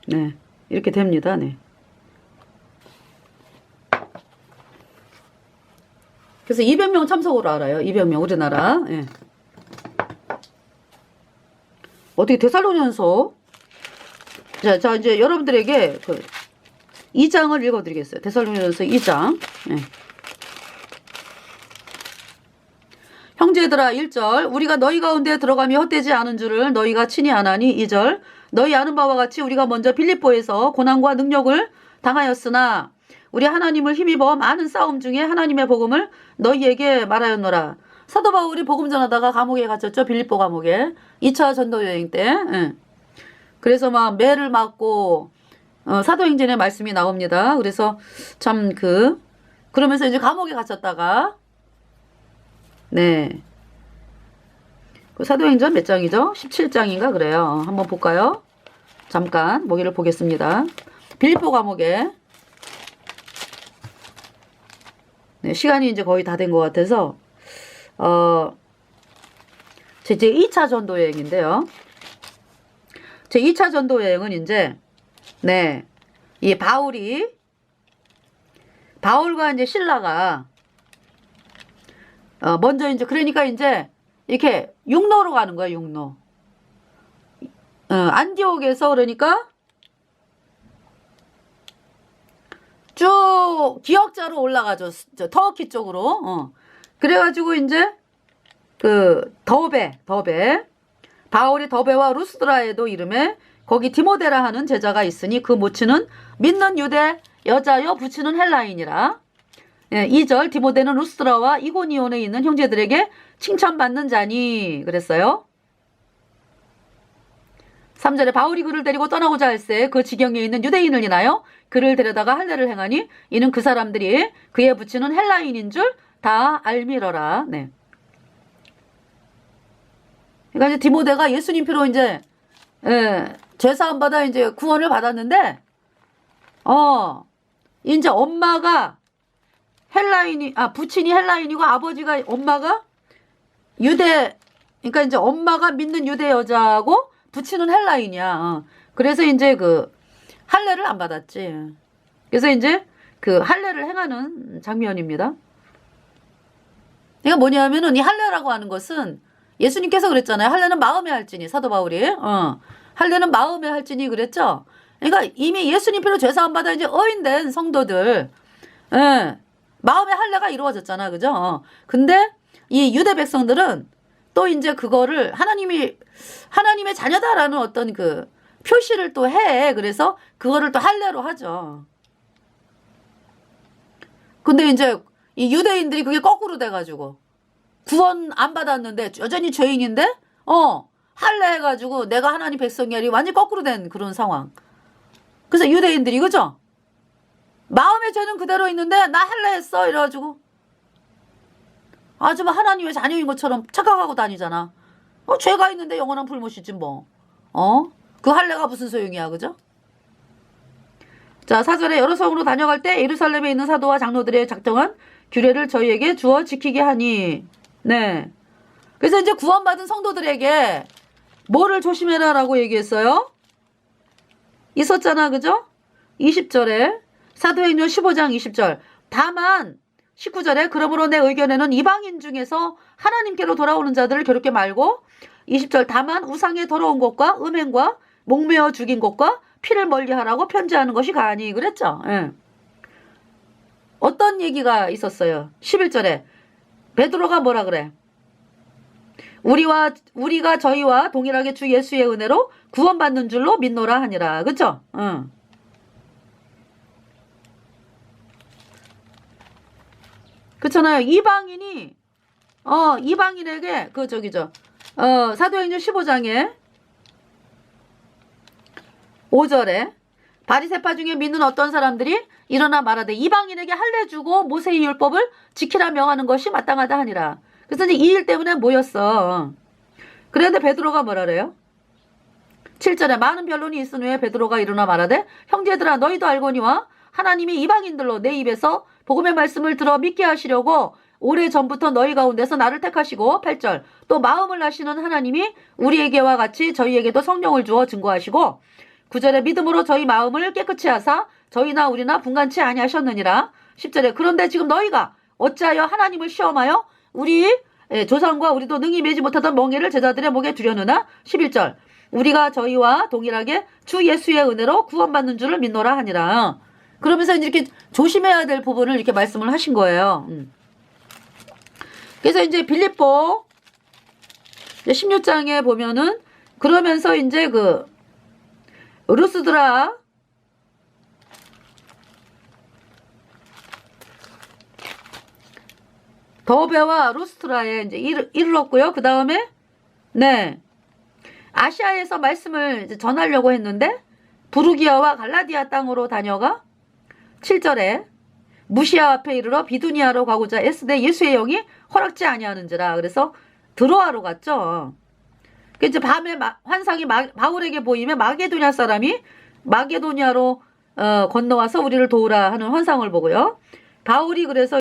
네. 이렇게 됩니다. 네. 그래서 200명 참석으로 알아요. 200명 우리나라. 예. 어떻게 데살로니가서 자 이제 여러분들에게 그 2장을 읽어드리겠어요. 데살로니가서 2장. 예. 형제들아 1절 우리가 너희 가운데 들어가며 헛되지 않은 줄을 너희가 친히 아나니 2절 너희 아는 바와 같이 우리가 먼저 빌립보에서 고난과 능력을 당하였으나 우리 하나님을 힘입어 많은 싸움 중에 하나님의 복음을 너희에게 말하였노라. 사도 바울이 복음 전하다가 감옥에 갇혔죠. 빌립보 감옥에 2차 전도 여행 때. 예. 그래서 막 매를 맞고 사도행전에 말씀이 나옵니다. 그래서 참 그러면서 이제 감옥에 갇혔다가 네. 그 사도행전 몇 장이죠? 17장인가 그래요. 한번 볼까요? 잠깐 보기를 보겠습니다. 빌립보 감옥에 네, 시간이 이제 거의 다 된 것 같아서 제 2차 전도 여행인데요. 제 2차 전도 여행은 이제 네. 이 바울과 이제 신라가 먼저 이제 그러니까 이제 이렇게 육로로 가는 거야, 육로. 안디옥에서 그러니까 쭉 기역자로 올라가죠. 저 터키 쪽으로. 그래가지고 이제 그 더베 바울이 더베와 루스드라에도 이름에 거기 디모데라 하는 제자가 있으니 그 모친은 믿는 유대 여자여 부친은 헬라인이라. 예, 2절 디모데는 루스드라와 이고니온에 있는 형제들에게 칭찬받는 자니 그랬어요. 3절에 바울이 그를 데리고 떠나고자 할새 그 지경에 있는 유대인을 인하여 그를 데려다가 할례를 행하니 이는 그 사람들이 그의 부친은 헬라인인 줄 다 알미러라. 네. 그러니까 이제 디모데가 예수님 피로 이제 죄사함 받아 이제 구원을 받았는데 이제 엄마가 부친이 헬라인이고 엄마가 그러니까 이제 엄마가 믿는 유대 여자고 부친은 헬라인이야. 그래서 이제 그 할례를 안 받았지. 그래서 이제 그 할례를 행하는 장면입니다. 그러니까 뭐냐면은 이 할례라고 하는 것은 예수님께서 그랬잖아요. 할례는 마음에 할지니 사도 바울이 할례는 마음에 할지니 그랬죠. 그러니까 이미 예수님 피로 죄사함 받아 이제 어인된 성도들 마음의 할례가 이루어졌잖아, 그죠? 근데 이 유대 백성들은 또 이제 그거를 하나님의 자녀다라는 어떤 그 표시를 또 해. 그래서 그거를 또 할례로 하죠. 근데 이제 이 유대인들이 그게 거꾸로 돼가지고 구원 안 받았는데 여전히 죄인인데 할례 해가지고 내가 하나님 백성이 아니라 완전히 거꾸로 된 그런 상황. 그래서 유대인들이 그죠? 마음의 죄는 그대로 있는데 나 할례 했어 이래가지고 아주 하나님의 자녀인 것처럼 착각하고 다니잖아. 죄가 있는데 영원한 불못이지 뭐. 그 할례가 무슨 소용이야, 그죠? 자, 4절에 여러 성으로 다녀갈 때 예루살렘에 있는 사도와 장로들의 작정한 규례를 저희에게 주어 지키게 하니. 네. 그래서 이제 구원받은 성도들에게 뭐를 조심해라라고 얘기했어요? 있었잖아, 그죠? 20절에 사도행전 15장 20절. 다만 19절에 그러므로 내 의견에는 이방인 중에서 하나님께로 돌아오는 자들을 괴롭게 말고 20절 다만 우상의 더러운 것과 음행과 목매어 죽인 것과 피를 멀리하라고 편지하는 것이 가하니 그랬죠. 예. 어떤 얘기가 있었어요? 11절에 베드로가 뭐라 그래? 우리가 저희와 동일하게 주 예수의 은혜로 구원받는 줄로 믿노라 하니라. 그쵸? 응. 그렇잖아요. 이방인에게 사도행전 15장에 5절에 바리새파 중에 믿는 어떤 사람들이 일어나 말하되 이방인에게 할례 주고 모세의 율법을 지키라 명하는 것이 마땅하다 하니라. 그래서 이제 이 일 때문에 모였어. 그런데 베드로가 뭐라 그래요? 7절에 많은 변론이 있은 후에 베드로가 일어나 말하되 형제들아 너희도 알거니와 하나님이 이방인들로 내 입에서 복음의 말씀을 들어 믿게 하시려고 오래전부터 너희 가운데서 나를 택하시고 8절 또 마음을 아시는 하나님이 우리에게와 같이 저희에게도 성령을 주어 증거하시고 9절에 믿음으로 저희 마음을 깨끗이 하사 저희나 우리나 분간치 아니하셨느니라. 10절에 그런데 지금 너희가 어찌하여 하나님을 시험하여 우리 조상과 우리도 능히 매지 못하던 멍에를 제자들의 목에 두려느나. 11절 우리가 저희와 동일하게 주 예수의 은혜로 구원받는 줄을 믿노라 하니라. 그러면서 이렇게 조심해야 될 부분을 이렇게 말씀을 하신 거예요. 그래서 이제 빌립보 16장에 보면은 그러면서 이제 루스드라 더베와 루스트라에 이제 이르렀고요. 그 다음에 아시아에서 말씀을 이제 전하려고 했는데 부르기아와 갈라디아 땅으로 다녀가 7절에 무시아 앞에 이르러 비두니아로 가고자 애쓰되 예수의 영이 허락지 아니하는지라. 그래서 드로아로 갔죠. 이제 밤에 환상이 바울에게 보이면 마게도냐 사람이 마게도냐로 건너와서 우리를 도우라 하는 환상을 보고요. 바울이 그래서